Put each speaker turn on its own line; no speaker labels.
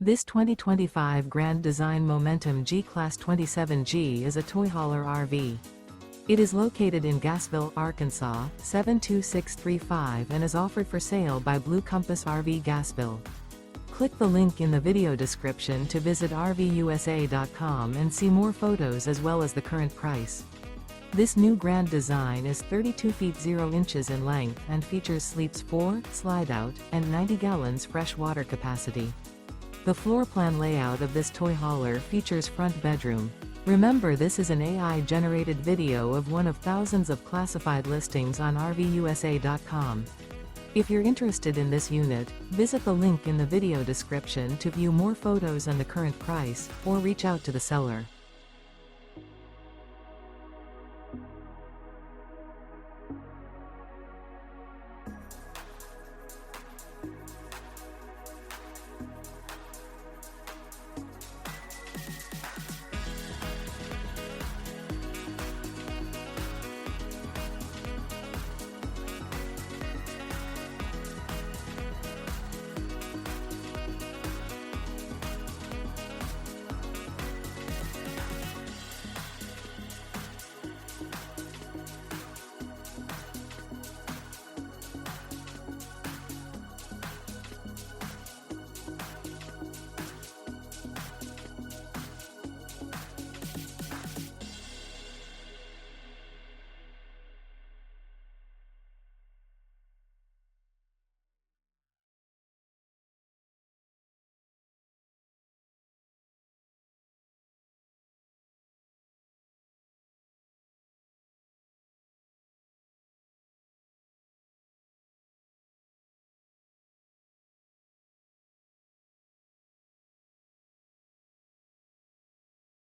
This 2025 Grand Design Momentum G-Class 27G is a toy hauler RV. It is located in Gassville, Arkansas, 72635 and is offered for sale by Blue Compass RV Gassville. Click the link in the video description to visit RVUSA.com and see more photos as well as the current price. This new grand design is 32 feet 0 inches in length and features sleeps 4, slide-out, and 90 gallons fresh water capacity. The floor plan layout of this toy hauler features front bedroom. Remember, this is an AI-generated video of one of thousands of classified listings on RVUSA.com. If you're interested in this unit, visit the link in the video description to view more photos and the current price, or reach out to the seller.